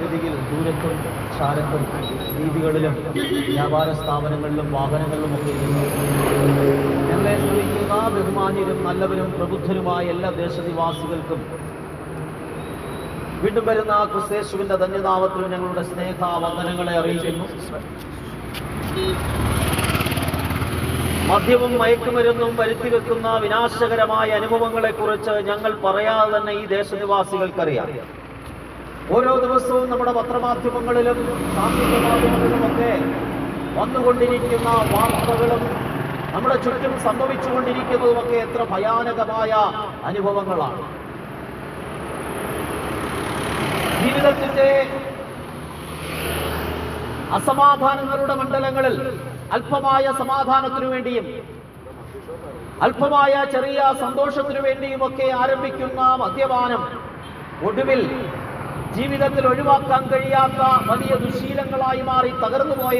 രീതിയിൽ ദൂരത്തും ചാരത്തും വീതികളിലും വ്യാപാര സ്ഥാപനങ്ങളിലും വാഹനങ്ങളിലുമൊക്കെ ഞങ്ങളെ ശ്രമിക്കുന്ന ബഹുമാന്യരും നല്ലവരും പ്രബുദ്ധരുമായ എല്ലാ ദേശനിവാസികൾക്കും വീണ്ടും വരുന്ന ക്രിസ്തേശുവിന്റെ ധന്യനാമത്തിൽ ഞങ്ങളുടെ സ്നേഹവന്ദനങ്ങളെ അറിയിക്കുന്നു. മദ്യവും മയക്കുമരുന്നും വരുത്തിവെക്കുന്ന വിനാശകരമായ അനുഭവങ്ങളെക്കുറിച്ച് ഞങ്ങൾ പറയാതെ തന്നെ ഈ ദേശനിവാസികൾക്കറിയാം. ഓരോ ദിവസവും നമ്മുടെ പത്രമാധ്യമങ്ങളിലും സാമൂഹ്യ മാധ്യമങ്ങളിലുമൊക്കെ വന്നുകൊണ്ടിരിക്കുന്ന വാർത്തകളും നമ്മുടെ ചുറ്റും സംഭവിച്ചുകൊണ്ടിരിക്കുന്നതുമൊക്കെ എത്ര ഭയാനകമായ അനുഭവങ്ങളാണ്. ജീവിതത്തിന്റെ അസമാധാനങ്ങളുടെ മണ്ഡലങ്ങളിൽ അല്പമായ സമാധാനത്തിനു വേണ്ടിയും അല്പമായ ചെറിയ സന്തോഷത്തിനു വേണ്ടിയുമൊക്കെ ആരംഭിക്കുന്ന മദ്യപാനം ഒടുവിൽ ജീവിതത്തിൽ ഒഴിവാക്കാൻ കഴിയാത്ത വലിയ ദുശീലങ്ങളായി മാറി തകർന്നുപോയ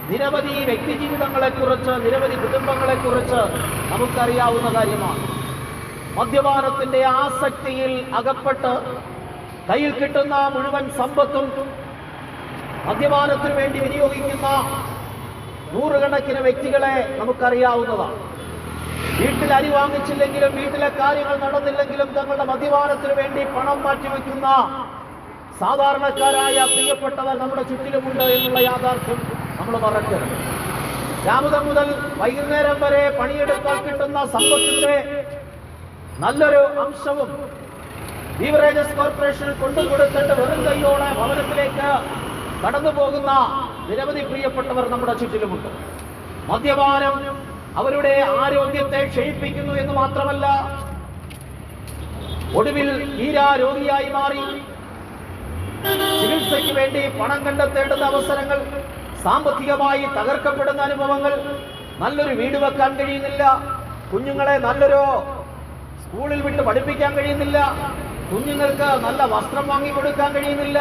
നിരവധി വ്യക്തിജീവിതങ്ങളെക്കുറിച്ച്, നിരവധി കുടുംബങ്ങളെക്കുറിച്ച് നമുക്കറിയാവുന്ന കാര്യമാണ്. മദ്യപാനത്തിന്റെ ആസക്തിയിൽ അകപ്പെട്ട് കയ്യിൽ കിട്ടുന്ന മുഴുവൻ സമ്പത്തും മദ്യപാനത്തിനു വേണ്ടി വിനിയോഗിക്കുന്ന നൂറുകണക്കിന് വ്യക്തികളെ നമുക്കറിയാവുന്നതാണ്. വീട്ടിൽ അരി വാങ്ങിച്ചില്ലെങ്കിലും, വീട്ടിലെ കാര്യങ്ങൾ നടന്നില്ലെങ്കിലും തങ്ങളുടെ മദ്യപാനത്തിനു വേണ്ടി പണം മാറ്റിവെക്കുന്ന സാധാരണക്കാരായ പ്രിയപ്പെട്ടവർ നമ്മുടെ ചുറ്റിലുമുണ്ട് എന്നുള്ള യാഥാർത്ഥ്യം നമ്മൾ മറക്കരുത്. രാവിലെ മുതൽ വൈകുന്നേരം വരെ പണിയെടുത്താൽ കിട്ടുന്ന സമ്പത്തിന്റെ നല്ലൊരു അംശവും ബീവറേജസ് കോർപ്പറേഷനിൽ കൊണ്ടുകൊടുത്തിട്ട് വെറും കൈയോടെ ഭവനത്തിലേക്ക് കടന്നു പോകുന്ന നിരവധി പ്രിയപ്പെട്ടവർ നമ്മുടെ ചുറ്റിലുമുണ്ട്. മദ്യപാനം അവരുടെ ആരോഗ്യത്തെ ക്ഷയിപ്പിക്കുന്നു എന്ന് മാത്രമല്ല, ഒടുവിൽ തീരാ രോഗിയായി മാറി ചികിത്സയ്ക്ക് വേണ്ടി പണം കണ്ടെത്തേണ്ടുന്ന അവസരങ്ങൾ, സാമ്പത്തികമായി തകർക്കപ്പെടുന്ന അനുഭവങ്ങൾ, നല്ലൊരു വീട് വെക്കാൻ കഴിയുന്നില്ല, കുഞ്ഞുങ്ങളെ നല്ലൊരു സ്കൂളിൽ വിട്ട് പഠിപ്പിക്കാൻ കഴിയുന്നില്ല, കുഞ്ഞുങ്ങൾക്ക് നല്ല വസ്ത്രം വാങ്ങിക്കൊടുക്കാൻ കഴിയുന്നില്ല,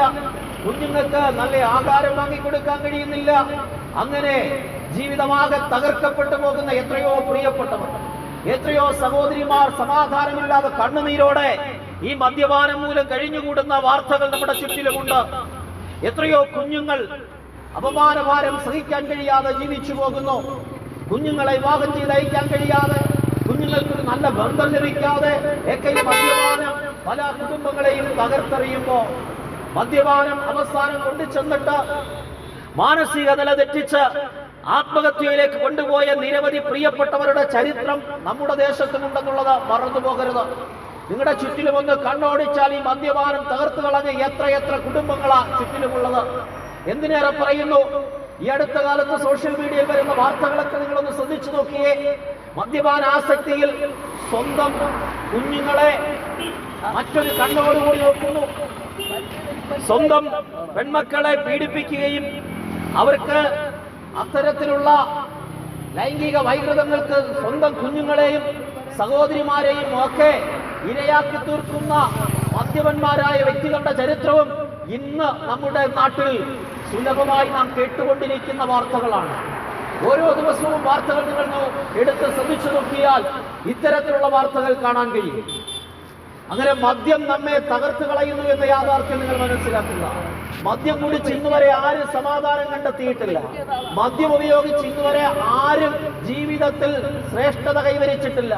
കുഞ്ഞുങ്ങൾക്ക് നല്ല ആഹാരം വാങ്ങിക്കൊടുക്കാൻ കഴിയുന്നില്ല. അങ്ങനെ ജീവിതമാകെ തകർക്കപ്പെട്ടു പോകുന്ന എത്രയോ പ്രിയപ്പെട്ടവർ, എത്രയോ സഹോദരിമാർ സമാധാനമില്ലാതെ കണ്ണുനീരോടെ ഈ മദ്യപാനം മൂലം കഴിഞ്ഞുകൂടുന്ന വാർത്തകൾ നമ്മുടെ ചുറ്റിലുമുണ്ട്. എത്രയോ കുഞ്ഞുങ്ങൾ അപമാനഭാരം സഹിക്കാൻ കഴിയാതെ ജീവിച്ചു പോകുന്നു. കുഞ്ഞുങ്ങളെ വിവാഹം ചെയ്ത് അയക്കാൻ കഴിയാതെ, കുഞ്ഞുങ്ങൾക്ക് നല്ല ബന്ധം ലഭിക്കാതെ ഒക്കെ മദ്യപാനം പല കുടുംബങ്ങളെയും തകർത്തെറിയുമ്പോൾ, മദ്യപാനം അവസാനം കൊണ്ടുചെന്നിട്ട് മാനസിക നില തെറ്റിച്ച് ആത്മഹത്യയിലേക്ക് കൊണ്ടുപോയ നിരവധി പ്രിയപ്പെട്ടവരുടെ ചരിത്രം നമ്മുടെ ദേശത്തുമുണ്ടെന്നുള്ളത് മറന്നുപോകരുത്. നിങ്ങളുടെ ചുറ്റിലും ഒന്ന് കണ്ണോടിച്ചാൽ ഈ മദ്യപാനം തകർത്തു കളഞ്ഞ എത്ര കുടുംബങ്ങളാണ് ചുറ്റിലുമുള്ളത്. എന്തിനേറെ പറയുന്നു, ഈ അടുത്ത കാലത്ത് സോഷ്യൽ മീഡിയയിൽ വരുന്ന വാർത്തകളൊക്കെ നിങ്ങളൊന്ന് ശ്രദ്ധിച്ചു നോക്കിയേ. മദ്യപാന ആസക്തിയിൽ സ്വന്തം കുഞ്ഞുങ്ങളെ മറ്റൊരു കണ്ണോടുകൂടി നോക്കുന്നു, സ്വന്തം പെൺമക്കളെ പീഡിപ്പിക്കുകയും അവർക്ക് അത്തരത്തിലുള്ള ലൈംഗിക വൈകൃതങ്ങൾക്ക് സ്വന്തം കുഞ്ഞുങ്ങളെയും സഹോദരിമാരെയും ഒക്കെ ഇരയാക്കി തീർക്കുന്ന മദ്യപന്മാരായ വ്യക്തികളുടെ ചരിത്രവും ഇന്ന് നമ്മുടെ നാട്ടിൽ സുലഭമായി നാം കേട്ടുകൊണ്ടിരിക്കുന്ന വാർത്തകളാണ്. ഓരോ ദിവസവും വാർത്തകൾ നിങ്ങൾ എടുത്ത് ശ്രദ്ധിച്ചു നോക്കിയാൽ ഇത്തരത്തിലുള്ള വാർത്തകൾ കാണാൻ കഴിയും. അങ്ങനെ മദ്യം നമ്മെ തകർത്ത് കളയുന്നു എന്ന യാഥാർത്ഥ്യം നിങ്ങൾ മനസ്സിലാക്കുക. മദ്യം കുടിച്ച് ഇന്നുവരെ ആരും സമാധാനം കണ്ടെത്തിയിട്ടില്ല. മദ്യം ഉപയോഗിച്ച് ഇന്നുവരെ ആരും ജീവിതത്തിൽ ശ്രേഷ്ഠത കൈവരിച്ചിട്ടില്ല.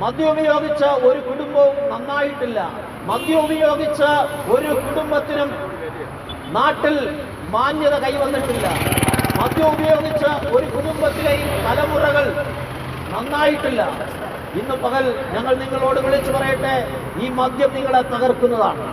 മദ്യം ഉപയോഗിച്ച് ഒരു കുടുംബവും നന്നായിട്ടില്ല. മദ്യം ഉപയോഗിച്ച് ഒരു കുടുംബത്തിനും നാട്ടിൽ മാന്യത കൈവന്നിട്ടില്ല. മദ്യം ഉപയോഗിച്ച് ഒരു കുടുംബത്തിലെയും തലമുറകൾ നന്നായിട്ടില്ല. ഇന്ന് പകൽ ഞങ്ങൾ നിങ്ങളോട് വിളിച്ചു പറയട്ടെ, ഈ മദ്യം നിങ്ങളെ തകർക്കുന്നതാണ്.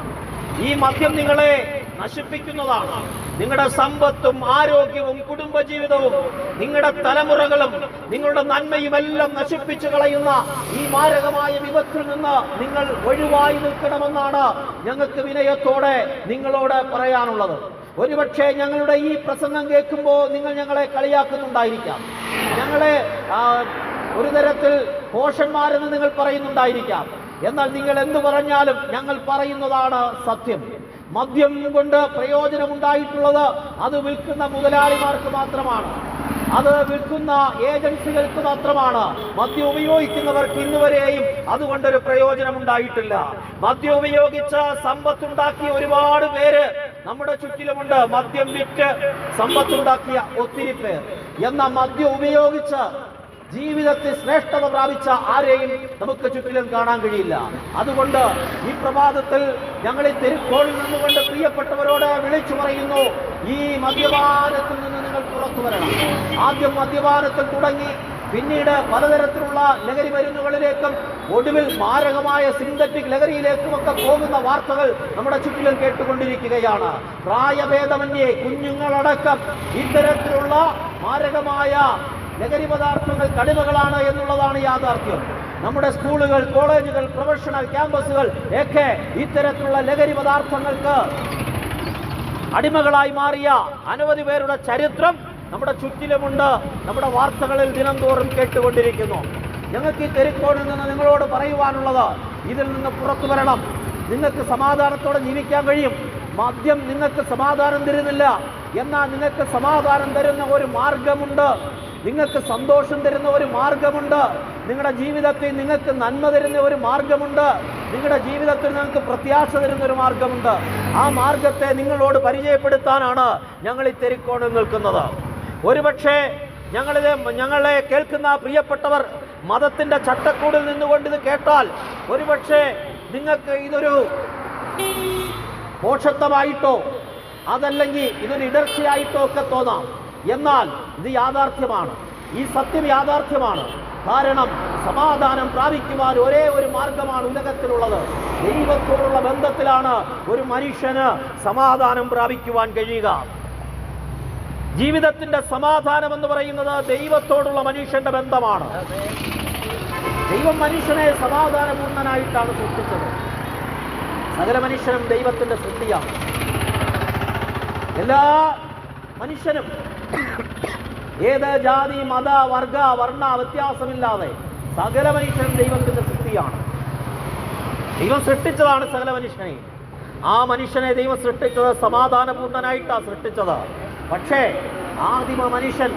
ഈ മദ്യം നിങ്ങളെ നശിപ്പിക്കുന്നതാണ്. നിങ്ങളുടെ സമ്പത്തും ആരോഗ്യവും കുടുംബജീവിതവും നിങ്ങളുടെ തലമുറകളും നിങ്ങളുടെ നന്മയുമെല്ലാം നശിപ്പിച്ചു കളയുന്ന ഈ മാരകമായ വിപത്തിൽ നിന്ന് നിങ്ങൾ ഒഴിവായി നിൽക്കണമെന്നാണ് ഞങ്ങൾക്ക് വിനയത്തോടെ നിങ്ങളോട് പറയാനുള്ളത്. ഒരുപക്ഷെ ഞങ്ങളുടെ ഈ പ്രസംഗം കേൾക്കുമ്പോൾ നിങ്ങൾ ഞങ്ങളെ കളിയാക്കുന്നുണ്ടായിരിക്കാം, ഞങ്ങളെ ഒരു തരത്തിൽ പോഷന്മാരെന്ന് നിങ്ങൾ പറയുന്നുണ്ടായിരിക്കാം. എന്നാൽ നിങ്ങൾ എന്തു പറഞ്ഞാലും ഞങ്ങൾ പറയുന്നതാണ് സത്യം. മദ്യം കൊണ്ട് പ്രയോജനമുണ്ടായിട്ടുള്ളത് അത് വിൽക്കുന്ന മുതലാളിമാർക്ക് മാത്രമാണ്. അത് വിൽക്കുന്ന ഏജൻസികൾക്ക് മാത്രമാണ്. മദ്യം ഉപയോഗിക്കുന്നവർക്ക് ഇന്നുവരെയും അതുകൊണ്ടൊരു പ്രയോജനം ഉണ്ടായിട്ടില്ല. മദ്യം ഉപയോഗിച്ച് സമ്പത്തുണ്ടാക്കിയ ഒരുപാട് പേര് നമ്മുടെ ചുറ്റിലുമുണ്ട്. മദ്യം വിറ്റ് സമ്പത്തുണ്ടാക്കിയ ഒത്തിരി പേർ. എന്നാൽ മദ്യം ഉപയോഗിച്ച് ജീവിതത്തിൽ ശ്രേഷ്ഠത പ്രാപിച്ച ആരെയും നമുക്ക് ചുറ്റിലും കാണാൻ കഴിയില്ല. അതുകൊണ്ട് ഈ പ്രഭാതത്തിൽ ഞങ്ങൾ ഈ തെരുക്കോളിൽ നിന്നുകൊണ്ട് പ്രിയപ്പെട്ടവരോട് വിളിച്ചു പറയുന്നു, ഈ മദ്യപാനത്തിൽ നിന്ന് നിങ്ങൾ പുറത്തു വരണം. ആദ്യം മദ്യപാനത്തിൽ തുടങ്ങി, പിന്നീട് പലതരത്തിലുള്ള ലഹരി മരുന്നുകളിലേക്കും ഒടുവിൽ മാരകമായ സിന്തറ്റിക് ലഹരിയിലേക്കുമൊക്കെ പോകുന്ന വാർത്തകൾ നമ്മുടെ ചുറ്റിലും കേട്ടുകൊണ്ടിരിക്കുകയാണ്. പ്രായഭേദമന്യേ കുഞ്ഞുങ്ങളടക്കം ഇത്തരത്തിലുള്ള മാരകമായ ലഹരി പദാർത്ഥങ്ങൾ കടിമകളാണ് എന്നുള്ളതാണ് യാഥാർത്ഥ്യം. നമ്മുടെ സ്കൂളുകൾ, കോളേജുകൾ, പ്രൊഫഷണൽ ക്യാമ്പസുകൾ ഒക്കെ ഇത്തരത്തിലുള്ള ലഹരി പദാർത്ഥങ്ങൾക്ക് അടിമകളായി മാറിയ അനവധി പേരുടെ ചരിത്രം നമ്മുടെ ചുറ്റിലുമുണ്ട്. നമ്മുടെ വാർത്തകളിൽ ദിനംതോറും കേട്ടുകൊണ്ടിരിക്കുന്നു. ഞങ്ങൾക്ക് ഈ തെരുക്കോടിൽ നിന്ന് നിങ്ങളോട് പറയുവാനുള്ളത്, ഇതിൽ നിന്ന് പുറത്തു വരണം. നിങ്ങൾക്ക് സമാധാനത്തോടെ ജീവിക്കാൻ കഴിയും. മദ്യം നിങ്ങൾക്ക് സമാധാനം തരുന്നില്ല, എന്നാൽ നിങ്ങൾക്ക് സമാധാനം തരുന്ന ഒരു മാർഗമുണ്ട്. നിങ്ങൾക്ക് സന്തോഷം തരുന്ന ഒരു മാർഗമുണ്ട്. നിങ്ങളുടെ ജീവിതത്തിൽ നിങ്ങൾക്ക് നന്മ തരുന്ന ഒരു മാർഗമുണ്ട്. നിങ്ങളുടെ ജീവിതത്തിൽ നിങ്ങൾക്ക് പ്രത്യാശ തരുന്ന ഒരു മാർഗമുണ്ട്. ആ മാർഗത്തെ നിങ്ങളോട് പരിചയപ്പെടുത്താനാണ് ഞങ്ങൾ ഈ തെരുക്കോണിൽ നിൽക്കുന്നത്. ഒരുപക്ഷെ ഞങ്ങളെ കേൾക്കുന്ന പ്രിയപ്പെട്ടവർ മതത്തിന്റെ ചട്ടക്കൂടിൽ നിന്നുകൊണ്ട് ഇത് കേട്ടാൽ ഒരുപക്ഷെ നിങ്ങൾക്ക് ഇതൊരു പോഷത്വമായിട്ടോ അതല്ലെങ്കിൽ ഇതൊരു ഇടർച്ചയായിട്ടോ ഒക്കെ തോന്നാം. എന്നാൽ ഇത് യാഥാർത്ഥ്യമാണ്. ഈ സത്യം യാഥാർത്ഥ്യമാണ്. കാരണം സമാധാനം പ്രാപിക്കുവാൻ ഒരേ ഒരു മാർഗമാണ് ഉലകത്തിലുള്ളത്. ദൈവത്തോടുള്ള ബന്ധത്തിലാണ് ഒരു മനുഷ്യന് സമാധാനം പ്രാപിക്കുവാൻ കഴിയുക. ജീവിതത്തിന്റെ സമാധാനം എന്ന് പറയുന്നത് ദൈവത്തോടുള്ള മനുഷ്യന്റെ ബന്ധമാണ്. ദൈവം മനുഷ്യനെ സമാധാനപൂർണനായിട്ടാണ് സൃഷ്ടിച്ചത്. സകല മനുഷ്യനും ദൈവത്തിന്റെ സൃഷ്ടിയാണ്. എല്ലാ മനുഷ്യനും ഏത് ജാതി, മത, വർഗ, വർണ്ണ വ്യത്യാസമില്ലാതെ സകല മനുഷ്യനും ദൈവത്തിന്റെ സൃഷ്ടിയാണ്. ദൈവം സൃഷ്ടിച്ചതാണ് സകല മനുഷ്യനെ. ആ മനുഷ്യനെ ദൈവം സൃഷ്ടിച്ചത് സമാധാനപൂർണനായിട്ടാണ് സൃഷ്ടിച്ചത്. പക്ഷേ ആദിമ മനുഷ്യൻ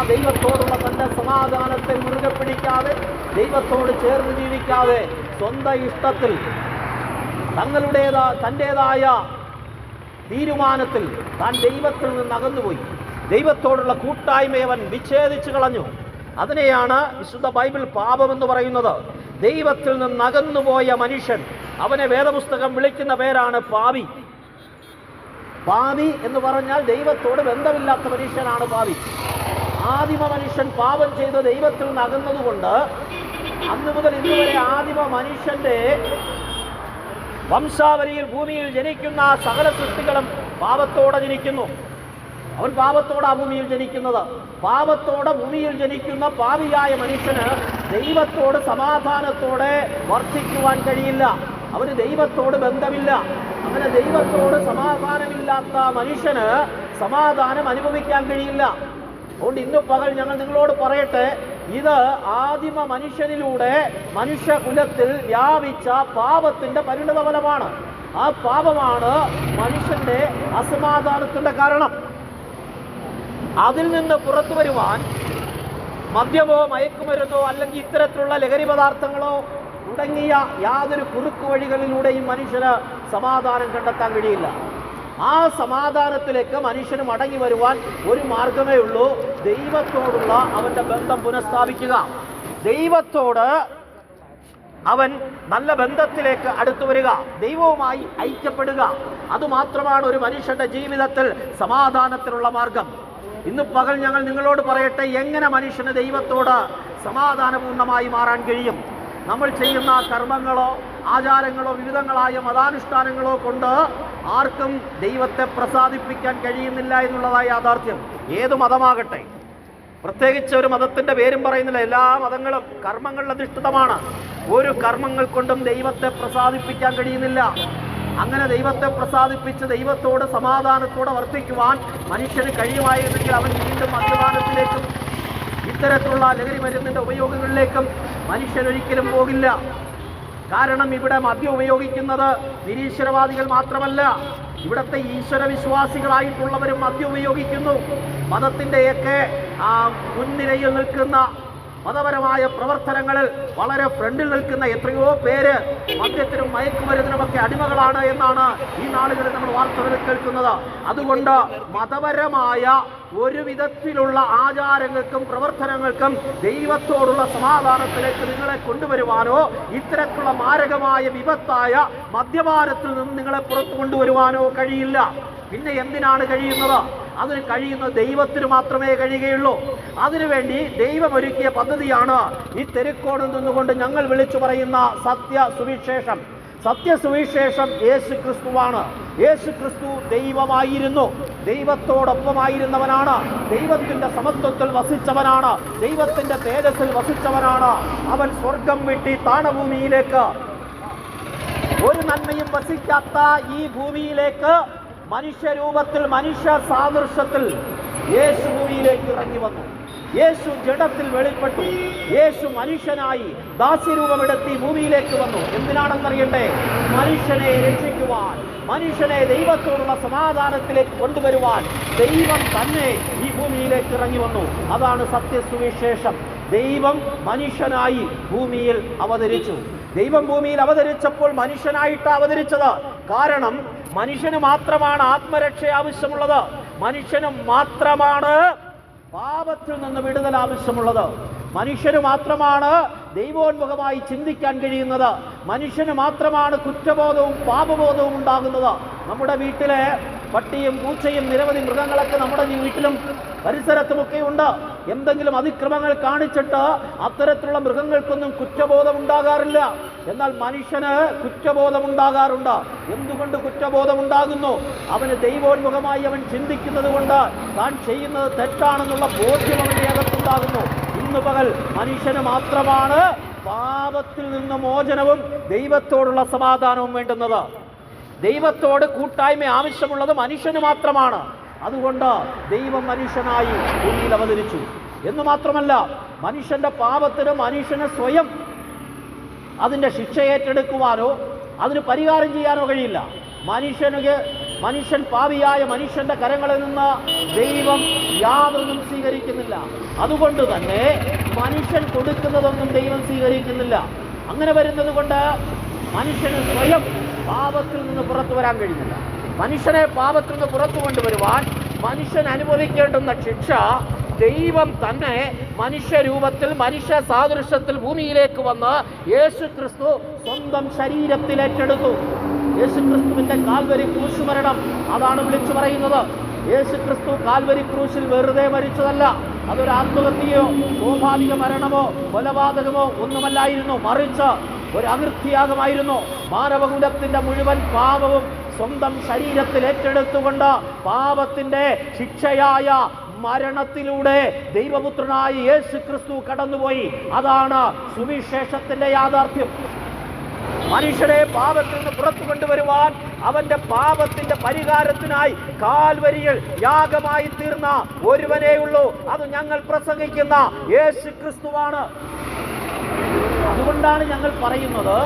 ദൈവത്തോടുള്ള തൻ്റെ സമാധാനത്തെ മുറുകെ പിടിക്കാതെ, ദൈവത്തോട് ചേർന്ന് ജീവിക്കാതെ, സ്വന്തം ഇഷ്ടത്തിൽ തൻ്റേതായ തീരുമാനത്തിൽ താൻ ദൈവത്തിൽ നിന്ന് അകന്നുപോയി. ദൈവത്തോടുള്ള കൂട്ടായ്മയെ അവൻ വിച്ഛേദിച്ചു കളഞ്ഞു. അതിനെയാണ് വിശുദ്ധ ബൈബിൾ പാപമെന്ന് പറയുന്നത്. ദൈവത്തിൽ നിന്ന് അകന്നുപോയ മനുഷ്യൻ, അവനെ വേദപുസ്തകം വിളിക്കുന്ന പേരാണ് പാപി. പാപി എന്ന് പറഞ്ഞാൽ ദൈവത്തോട് ബന്ധമില്ലാത്ത മനുഷ്യനാണ് പാപി. ആദിമ മനുഷ്യൻ പാപം ചെയ്ത് ദൈവത്തിൽ നിന്ന് അകന്നതുകൊണ്ട് അന്ന് മുതൽ ഇന്ന് വരെ ആദിമ മനുഷ്യന്റെ വംശാവലിയിൽ ഭൂമിയിൽ ജനിക്കുന്ന സകല സൃഷ്ടികളും പാപത്തോടെ ജനിക്കുന്നു. അവൻ പാപത്തോടെ ഭൂമിയിൽ ജനിക്കുന്നത്. പാപത്തോടെ ഭൂമിയിൽ ജനിക്കുന്ന പാപിയായ മനുഷ്യന് ദൈവത്തോട് സമാധാനത്തോടെ വർത്തിക്കുവാൻ കഴിയില്ല. അവന് ദൈവത്തോട് ബന്ധമില്ല. അങ്ങനെ ദൈവത്തോട് സമാധാനമില്ലാത്ത മനുഷ്യന് സമാധാനം അനുഭവിക്കാൻ കഴിയില്ല. അതുകൊണ്ട് ഇന്നു പകൽ ഞങ്ങൾ നിങ്ങളോട് പറയട്ടെ, ഇത് ആദിമ മനുഷ്യനിലൂടെ മനുഷ്യകുലത്തിൽ വ്യാപിച്ച പാപത്തിന്റെ പരിണതഫലമാണ്. ആ പാപമാണ് മനുഷ്യന്റെ അസമാധാനത്തിന്റെ കാരണം. അതിൽ നിന്ന് പുറത്തു വരുവാൻ മദ്യമോ മയക്കുമരുന്നോ അല്ലെങ്കിൽ ഇത്തരത്തിലുള്ള ലഹരി പദാർത്ഥങ്ങളോ തുടങ്ങിയ യാതൊരു കുറുക്കു വഴികളിലൂടെയും മനുഷ്യന് സമാധാനം കണ്ടെത്താൻ കഴിയില്ല. ആ സമാധാനത്തിലേക്ക് മനുഷ്യന് മടങ്ങി വരുവാൻ ഒരു മാർഗമേ ഉള്ളൂ: ദൈവത്തോടുള്ള അവന്റെ ബന്ധം പുനഃസ്ഥാപിക്കുക. ദൈവത്തോട് അവൻ നല്ല ബന്ധത്തിലേക്ക് അടുത്തു വരിക, ദൈവവുമായി ഐക്യപ്പെടുക. അതുമാത്രമാണ് ഒരു മനുഷ്യന്റെ ജീവിതത്തിൽ സമാധാനത്തിനുള്ള മാർഗം. ഇന്ന് പകൽ ഞങ്ങൾ നിങ്ങളോട് പറയട്ടെ, എങ്ങനെ മനുഷ്യന് ദൈവത്തോട് സമാധാനപൂർണ്ണമായി മാറാൻ കഴിയും? നമ്മൾ ചെയ്യുന്ന കർമ്മങ്ങളോ ആചാരങ്ങളോ വിവിധങ്ങളായ മതാനുഷ്ഠാനങ്ങളോ കൊണ്ട് ആർക്കും ദൈവത്തെ പ്രസാദിപ്പിക്കാൻ കഴിയുന്നില്ല എന്നുള്ളതായ യാഥാർത്ഥ്യം. ഏതു മതമാകട്ടെ, പ്രത്യേകിച്ച് ഒരു മതത്തിന്റെ പേരും പറയുന്നില്ല, എല്ലാ മതങ്ങളും കർമ്മങ്ങളിൽ അധിഷ്ഠിതമാണ്. ഒരു കർമ്മങ്ങൾ കൊണ്ടും ദൈവത്തെ പ്രസാദിപ്പിക്കാൻ കഴിയുന്നില്ല. അങ്ങനെ ദൈവത്തെ പ്രസാദിപ്പിച്ച് ദൈവത്തോട് സമാധാനത്തോടെ വർത്തിക്കുവാൻ മനുഷ്യന് കഴിയുമായിരുന്നെങ്കിൽ അവൻ വീണ്ടും മദ്യപാനത്തിലേക്കും ഇത്തരത്തിലുള്ള ലഹരി മരുന്നിന്റെ ഉപയോഗങ്ങളിലേക്കും മനുഷ്യനൊരിക്കലും പോകില്ല. കാരണം ഇവിടെ മദ്യം ഉപയോഗിക്കുന്നത് നിരീശ്വരവാദികൾ മാത്രമല്ല, ഇവിടുത്തെ ഈശ്വരവിശ്വാസികളായിട്ടുള്ളവരും മദ്യം ഉപയോഗിക്കുന്നു. മതത്തിൻ്റെയൊക്കെ മുൻനിരയിൽ നിൽക്കുന്ന മതപരമായ പ്രവർത്തനങ്ങളിൽ വളരെ ഫ്രണ്ടിൽ നിൽക്കുന്ന എത്രയോ പേര് മദ്യത്തിനും മയക്കുമരുന്നിനുമൊക്കെ അടിമകളാണ് എന്നാണ് ഈ നാളുകളിൽ നമ്മൾ വാർത്തകളിൽ കേൾക്കുന്നത്. അതുകൊണ്ട് മതപരമായ ഒരു വിധത്തിലുള്ള ആചാരങ്ങൾക്കും പ്രവർത്തനങ്ങൾക്കും ദൈവത്തോടുള്ള സമാധാനത്തിലേക്ക് നിങ്ങളെ കൊണ്ടുവരുവാനോ ഇത്തരത്തിലുള്ള മാരകമായ വിപത്തായ മദ്യപാനത്തിൽ നിന്ന് നിങ്ങളെ പുറത്തു കൊണ്ടുവരുവാനോ കഴിയില്ല. പിന്നെ എന്തിനാണ് കഴിയുന്നത്? അതിന് കഴിയുന്നത് ദൈവത്തിന് മാത്രമേ കഴിയുകയുള്ളൂ. അതിനുവേണ്ടി ദൈവം ഒരുക്കിയ പദ്ധതിയാണ് ഈ തെരുക്കോണിൽ നിന്നുകൊണ്ട് ഞങ്ങൾ വിളിച്ചു പറയുന്ന സത്യസുവിശേഷം. സത്യസുവിശേഷം യേശു ക്രിസ്തുവാണ്. യേശു ക്രിസ്തു ദൈവമായിരുന്നു, ദൈവത്തോടൊപ്പമായിരുന്നവനാണ്, ദൈവത്തിന്റെ സമത്വത്തിൽ വസിച്ചവനാണ്, ദൈവത്തിന്റെ തേജസ്സിൽ വസിച്ചവനാണ്. അവൻ സ്വർഗം വിട്ടി താണഭൂമിയിലേക്ക്, ഒരു നന്മയും വസിക്കാത്ത ഈ ഭൂമിയിലേക്ക് മനുഷ്യരൂപത്തിൽ മനുഷ്യ സാദൃശ്യത്തിൽ യേശു ഭൂമിയിലേക്ക് ഇറങ്ങി വന്നു. യേശു ജഡത്തിൽ വെളിപ്പെട്ടു. യേശു മനുഷ്യനായി ദാസ്യരൂപമെടുത്തി ഭൂമിയിലേക്ക് വന്നു. എന്തിനാണെന്നറിയണ്ടേ? മനുഷ്യനെ രക്ഷിക്കുവാൻ, മനുഷ്യനെ ദൈവത്തോടുള്ള സമാധാനത്തിലേക്ക് കൊണ്ടുവരുവാൻ ദൈവം തന്നെ ഈ ഭൂമിയിലേക്ക് ഇറങ്ങി വന്നു. അതാണ് സത്യസുവിശേഷം. ദൈവം മനുഷ്യനായി ഭൂമിയിൽ അവതരിച്ചു. ദൈവം ഭൂമിയിൽ അവതരിച്ചപ്പോൾ മനുഷ്യനായിട്ട് അവതരിച്ചത്. കാരണം മനുഷ്യന് മാത്രമാണ് ആത്മരക്ഷ ആവശ്യമുള്ളത്. മനുഷ്യന് മാത്രമാണ് പാപത്തിൽ നിന്ന് വിടുതൽ ആവശ്യമുള്ളത്. മനുഷ്യന് മാത്രമാണ് ദൈവോന്മുഖമായി ചിന്തിക്കാൻ കഴിയുന്നത്. മനുഷ്യന് മാത്രമാണ് കുറ്റബോധവും പാപബോധവും ഉണ്ടാകുന്നത്. നമ്മുടെ വീട്ടിലെ പട്ടിയും പൂച്ചയും നിരവധി മൃഗങ്ങളൊക്കെ നമ്മുടെ വീട്ടിലും പരിസരത്തുമൊക്കെ ഉണ്ട്. എന്തെങ്കിലും അതിക്രമങ്ങൾ കാണിച്ചിട്ട് അത്തരത്തിലുള്ള മൃഗങ്ങൾക്കൊന്നും കുറ്റബോധം ഉണ്ടാകാറില്ല. എന്നാൽ മനുഷ്യന് കുറ്റബോധം ഉണ്ടാകാറുണ്ട്. എന്തുകൊണ്ട് കുറ്റബോധം ഉണ്ടാകുന്നു? അവന് ദൈവോന്മുഖമായി അവൻ ചിന്തിക്കുന്നത് കൊണ്ട് താൻ ചെയ്യുന്നത് തെറ്റാണെന്നുള്ള ബോധ്യം അവന്റെ അകത്തുണ്ടാകുന്നു. ഇന്ന് പകൽ മനുഷ്യന് മാത്രമാണ് പാപത്തിൽ നിന്ന് മോചനവും ദൈവത്തോടുള്ള സമാധാനവും വേണ്ടുന്നത്. ദൈവത്തോട് കൂട്ടായ്മ ആവശ്യമുള്ളത് മനുഷ്യന് മാത്രമാണ്. അതുകൊണ്ട് ദൈവം മനുഷ്യനായി ഭൂമിയിൽ അവതരിച്ചു എന്ന് മാത്രമല്ല, മനുഷ്യന്റെ പാപത്തിന് മനുഷ്യന് സ്വയം അതിൻ്റെ ശിക്ഷ ഏറ്റെടുക്കുവാനോ അതിന് പരിഹാരം ചെയ്യാനോ കഴിയില്ല. മനുഷ്യൻ പാപിയായ മനുഷ്യന്റെ കരങ്ങളിൽ നിന്ന് ദൈവം യാതൊന്നും സ്വീകരിക്കുന്നില്ല. അതുകൊണ്ട് തന്നെ മനുഷ്യൻ കൊടുക്കുന്നതൊന്നും ദൈവം സ്വീകരിക്കുന്നില്ല. അങ്ങനെ വരുന്നത് കൊണ്ട് മനുഷ്യന് സ്വയം പാപത്തിൽ നിന്ന് പുറത്തു വരാൻ കഴിയുന്നില്ല. മനുഷ്യനെ പാപത്തിൽ നിന്ന് പുറത്തു കൊണ്ടുവരുവാൻ മനുഷ്യൻ അനുഭവിക്കേണ്ടുന്ന ശിക്ഷ ദൈവം തന്നെ മനുഷ്യരൂപത്തിൽ മനുഷ്യ സാദൃശ്യത്തിൽ ഭൂമിയിലേക്ക് വന്ന് യേശു ക്രിസ്തു സ്വന്തം ശരീരത്തിൽ ഏറ്റെടുത്തു. യേശു ക്രിസ്തുവിന്റെ കാൽവരി ക്രൂശുമരണം അതാണ് വിളിച്ചു പറയുന്നത്. യേശു ക്രിസ്തു കാൽവരി ക്രൂശിൽ വെറുതെ മരിച്ചതല്ല. അതൊരു ആത്മഹത്യയോ സ്വാഭാവിക മരണമോ കൊലപാതകമോ ഒന്നുമല്ലായിരുന്നു. മറിച്ച് ഒരു അകൃത്യയാഗമായിരുന്നു. മാനവകുലത്തിന്റെ മുഴുവൻ പാപവും സ്വന്തം ശരീരത്തിൽ ഏറ്റെടുത്തുകൊണ്ട് പാപത്തിന്റെ ശിക്ഷയായ മരണത്തിലൂടെ ദൈവപുത്രനായ യേശു ക്രിസ്തു കടന്നുപോയി. അതാണ് സുവിശേഷത്തിന്റെ യാഥാർത്ഥ്യം. മനുഷ്യരെ പാപത്തിൽ നിന്ന് പുറത്തു കൊണ്ടുവരുവാൻ അവന്റെ പാപത്തിന്റെ പരിഹാരത്തിനായി കാൽവരിയിൽ യാഗമായി തീർന്ന ഒരുവനേ ഉള്ളൂ. അത് ഞങ്ങൾ പ്രസംഗിക്കുന്ന യേശു ക്രിസ്തുവാണ്. അതുകൊണ്ടാണ് ഞങ്ങൾ പറയുന്നത്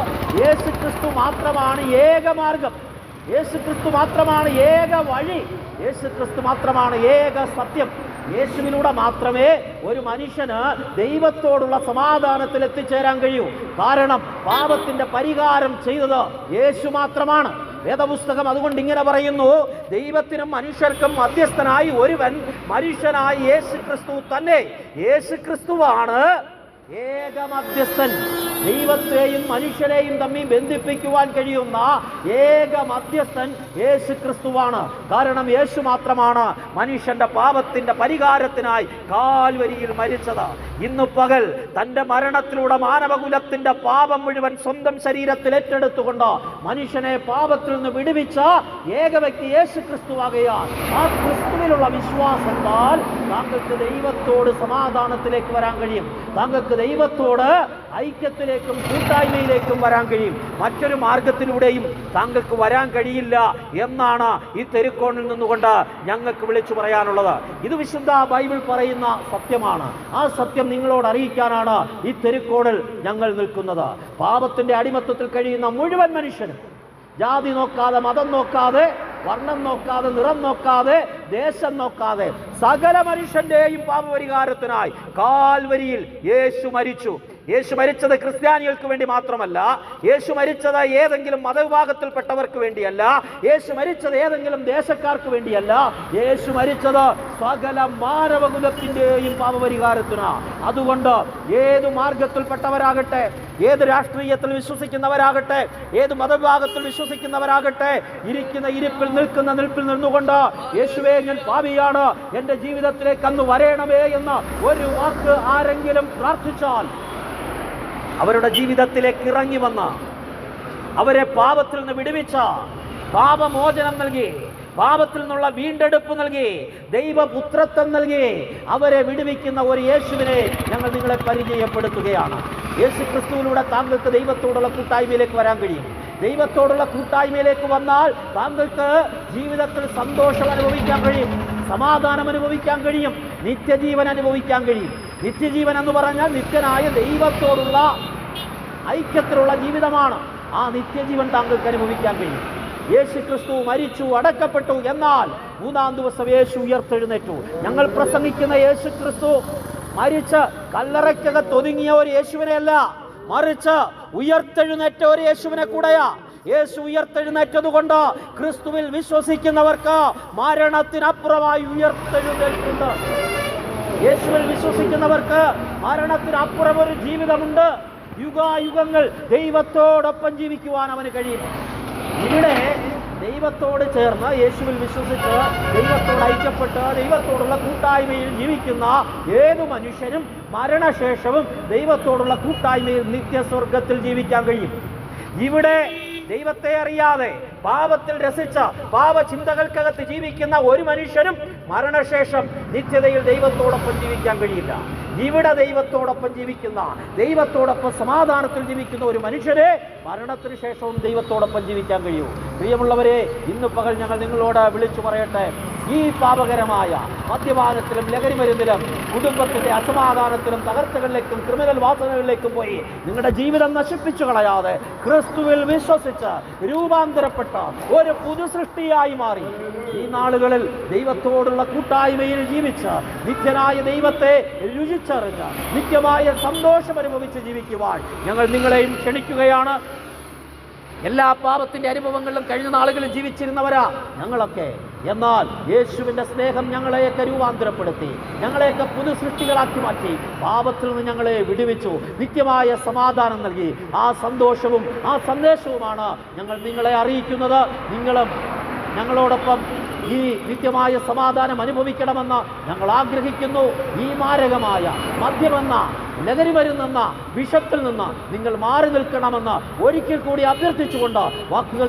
യേശു ക്രിസ്തു മാത്രമാണ് ഏക മാർഗം, യേശു ക്രിസ്തു മാത്രമാണ് ഏക വഴി, യേശു ക്രിസ്തു മാത്രമാണ് ഏക സത്യം. യേശുവിലൂടെ മാത്രമേ ഒരു മനുഷ്യന് ദൈവത്തോടുള്ള സമാധാനത്തിൽ എത്തിച്ചേരാൻ കഴിയൂ. കാരണം പാപത്തിന്റെ പരിഹാരം ചെയ്തത് യേശു മാത്രമാണ്. വേദപുസ്തകം അതുകൊണ്ട് ഇങ്ങനെ പറയുന്നു, ദൈവത്തിനും മനുഷ്യർക്കും മധ്യസ്ഥനായി ഒരുവൻ മനുഷ്യനായ യേശു ക്രിസ്തു തന്നെ. യേശു ക്രിസ്തുവാണ് ഏക മധ്യസ്ഥൻ. ദൈവത്തെയും മനുഷ്യരെയും തമ്മിൽ ബന്ധിപ്പിക്കുവാൻ കഴിയുന്ന ഏക മധ്യസ്ഥൻ യേശു ക്രിസ്തുവാണ്. കാരണം യേശു മാത്രമാണ് മനുഷ്യന്റെ പാപത്തിന്റെ പരിഹാരത്തിനായി കാൽവരിയിൽ മരിച്ചത്. ഇന്നു പകൽ തന്റെ മരണത്തിലൂടെ മാനവകുലത്തിന്റെ പാപം മുഴുവൻ സ്വന്തം ശരീരത്തിൽ ഏറ്റെടുത്തുകൊണ്ട് മനുഷ്യനെ പാപത്തിൽ നിന്ന് വിടുവിച്ച ഏക വ്യക്തി യേശു ക്രിസ്തുവാകയാൽ ആ ക്രിസ്തുവിലുള്ള വിശ്വാസത്താൽ താങ്കൾക്ക് ദൈവത്തോട് സമാധാനത്തിലേക്ക് വരാൻ കഴിയും. താങ്കൾക്ക് ദൈവത്തോട് ഐക്യത്തിലേക്കും കൂട്ടായ്മയിലേക്കും വരാൻ കഴിയും. മറ്റൊരു മാർഗത്തിലൂടെയും താങ്കൾക്ക് വരാൻ കഴിയില്ല എന്നാണ് ഈ തെരുക്കോണിൽ നിന്നുകൊണ്ട് ഞങ്ങൾക്ക് വിളിച്ചു പറയാനുള്ളത്. ഇത് വിശുദ്ധ ബൈബിൾ പറയുന്ന സത്യമാണ്. ആ സത്യം നിങ്ങളോട് അറിയിക്കാനാണ് ഈ തെരുക്കോണിൽ ഞങ്ങൾ നിൽക്കുന്നത്. പാപത്തിന്റെ അടിമത്തത്തിൽ കഴിയുന്ന മുഴുവൻ മനുഷ്യനും ജാതി നോക്കാതെ മതം നോക്കാതെ വർണ്ണം നോക്കാതെ, നിറം നോക്കാതെ, ദേശം നോക്കാതെ സകല മനുഷ്യന്റെയും പാപപരിഹാരത്തിനായി കാൽവരിയിൽ യേശു മരിച്ചു. യേശു മരിച്ചത് ക്രിസ്ത്യാനികൾക്ക് വേണ്ടി മാത്രമല്ല, യേശു മരിച്ചത് ഏതെങ്കിലും മതവിഭാഗത്തിൽപ്പെട്ടവർക്ക് വേണ്ടിയല്ല, യേശു മരിച്ചത് ഏതെങ്കിലും ദേശക്കാർക്ക് വേണ്ടിയല്ല, യേശു മരിച്ചത് സകല മാനവകുലത്തിന്റെയും പാപപരിഹാരത്തിനാ. അതുകൊണ്ട് ഏത് മാർഗത്തിൽപ്പെട്ടവരാകട്ടെ, ഏത് രാഷ്ട്രീയത്തിൽ വിശ്വസിക്കുന്നവരാകട്ടെ, ഏത് മതവിഭാഗത്തിൽ വിശ്വസിക്കുന്നവരാകട്ടെ, ഇരിക്കുന്ന ഇരിപ്പിൽ നിൽക്കുന്ന നിൽപ്പിൽ നിന്നുകൊണ്ട് യേശുവേ ഞാൻ പാപിയാണ്, എന്റെ ജീവിതത്തിലേക്ക് അന്ന് വരേണമേ എന്ന ഒരു വാക്ക് ആരെങ്കിലും പ്രാർത്ഥിച്ചാൽ അവരുടെ ജീവിതത്തിലേക്ക് ഇറങ്ങി വന്ന, അവരെ പാപത്തിൽ നിന്ന് വിടുവിച്ച, പാപമോചനം നൽകി, പാപത്തിൽ നിന്നുള്ള വീണ്ടെടുപ്പ് നൽകി, ദൈവപുത്രത്വം നൽകി അവരെ വിടുവിക്കുന്ന ഒരു യേശുവിനെ ഞങ്ങൾ നിങ്ങളെ പരിചയപ്പെടുത്തുകയാണ്. യേശു ക്രിസ്തുവിലൂടെ താങ്കൾക്ക് ദൈവത്തോടുള്ള കൂട്ടായ്മയിലേക്ക് വരാൻ കഴിയും. ദൈവത്തോടുള്ള കൂട്ടായ്മയിലേക്ക് വന്നാൽ താങ്കൾക്ക് ജീവിതത്തിൽ സന്തോഷം അനുഭവിക്കാൻ കഴിയും, സമാധാനം അനുഭവിക്കാൻ കഴിയും, നിത്യജീവൻ അനുഭവിക്കാൻ കഴിയും. നിത്യജീവൻ എന്ന് പറഞ്ഞാൽ നിത്യനായ ദൈവത്തോടുള്ള ഐക്യത്തിലുള്ള ജീവിതമാണ്. ആ നിത്യജീവൻ താങ്കൾക്ക് അനുഭവിക്കാൻ കഴിയും. യേശു ക്രിസ്തു മരിച്ചു, അടക്കപ്പെട്ടു, എന്നാൽ മൂന്നാം ദിവസം യേശു ഉയർത്തെഴുന്നേറ്റു. ഞങ്ങൾ പ്രസംഗിക്കുന്ന യേശു ക്രിസ്തു മരിച്ച് കല്ലറയ്ക്കകത്തൊതുങ്ങിയ ഒരു യേശുവിനെയല്ല, മറിച്ച് ഉയർത്തെഴുന്നേറ്റ ഒരു യേശുവിനെ കൂടെയാ. യേശു ഉയർത്തെഴുന്നേറ്റതുകൊണ്ട് ക്രിസ്തുവിൽ വിശ്വസിക്കുന്നവർക്ക് മരണത്തിനപ്പുറമായി ഉയർത്തെഴുന്നേൽക്കുന്നുണ്ട്. യേശുവിൽ വിശ്വസിക്കുന്നവർക്ക് മരണത്തിനപ്പുറം ഒരു ജീവിതമുണ്ട്. യുഗായുഗങ്ങൾ ദൈവത്തോടൊപ്പം ജീവിക്കുവാൻ അവന് കഴിയും. ഇവിടെ ദൈവത്തോട് ചേർന്ന്, യേശുവിൽ വിശ്വസിച്ച്, ദൈവത്തോട് ഐക്യപ്പെട്ട്, ദൈവത്തോടുള്ള കൂട്ടായ്മയിൽ ജീവിക്കുന്ന ഏതു മനുഷ്യനും മരണശേഷവും ദൈവത്തോടുള്ള കൂട്ടായ്മയിൽ നിത്യസ്വർഗത്തിൽ ജീവിക്കാൻ കഴിയും. ഇവിടെ ദൈവത്തെ അറിയാതെ പാപത്തിൽ രസിച്ച പാപചിന്തകൾക്കകത്ത് ജീവിക്കുന്ന ഒരു മനുഷ്യനും മരണശേഷം നിത്യതയിൽ ദൈവത്തോടൊപ്പം ജീവിക്കാൻ കഴിയില്ല. ഇവിടെ ദൈവത്തോടൊപ്പം ജീവിക്കുന്ന, ദൈവത്തോടൊപ്പം സമാധാനത്തിൽ ജീവിക്കുന്ന ഒരു മനുഷ്യരെ മരണത്തിന് ശേഷവും ദൈവത്തോടൊപ്പം ജീവിക്കാൻ കഴിയൂ. പ്രിയമുള്ളവരെ, ഇന്ന് പകൽ ഞങ്ങൾ നിങ്ങളോട് വിളിച്ചു പറയട്ടെ, ഈ പാപകരമായ മദ്യപാനത്തിലും ലഹരി മരുന്നിലും കുടുംബത്തിന്റെ അസമാധാനത്തിലും തകർച്ചകളിലേക്കും ക്രിമിനൽ വാസനകളിലേക്കും പോയി നിങ്ങളുടെ ജീവിതം നശിപ്പിച്ചു കളയാതെ ക്രിസ്തുവിൽ വിശ്വസിച്ച് രൂപാന്തരപ്പെട്ട ഒരു പുതു സൃഷ്ടിയായി മാറി ഈ നാളുകളിൽ ദൈവത്തോടുള്ള കൂട്ടായ്മയിൽ ജീവിച്ച് നിത്യനായ ദൈവത്തെ രുചിച്ചറിഞ്ഞ് നിത്യമായ സന്തോഷം അനുഭവിച്ച് ജീവിക്കുവാൻ ഞങ്ങൾ നിങ്ങളെയും ക്ഷണിക്കുകയാണ്. എല്ലാ പാപത്തിന്റെ അനുഭവങ്ങളിലും കഴിഞ്ഞ നാളുകളിൽ ജീവിച്ചിരുന്നവരാ ഞങ്ങളൊക്കെ. എന്നാൽ യേശുവിന്റെ സ്നേഹം ഞങ്ങളെയൊക്കെ രൂപാന്തരപ്പെടുത്തി, ഞങ്ങളെയൊക്കെ പുതു സൃഷ്ടികളാക്കി മാറ്റി, പാപത്തിൽ നിന്ന് ഞങ്ങളെ വിടുവിച്ചു, നിത്യമായ സമാധാനം നൽകി. ആ സന്തോഷവും ആ സന്ദേശവുമാണ് ഞങ്ങൾ നിങ്ങളെ അറിയിക്കുന്നത്. നിങ്ങളും ഞങ്ങളോടൊപ്പം ഈ നിത്യമായ സമാധാനം അനുഭവിക്കണമെന്ന് ഞങ്ങൾ ആഗ്രഹിക്കുന്നു. ഈ മാരകമായ മദ്യമെന്ന ലഹരി മരുന്നെന്ന വിഷത്തിൽ നിന്ന് നിങ്ങൾ മാറി നിൽക്കണമെന്ന് ഒരിക്കൽ കൂടി അഭ്യർത്ഥിച്ചുകൊണ്ട് വാക്കുകൾ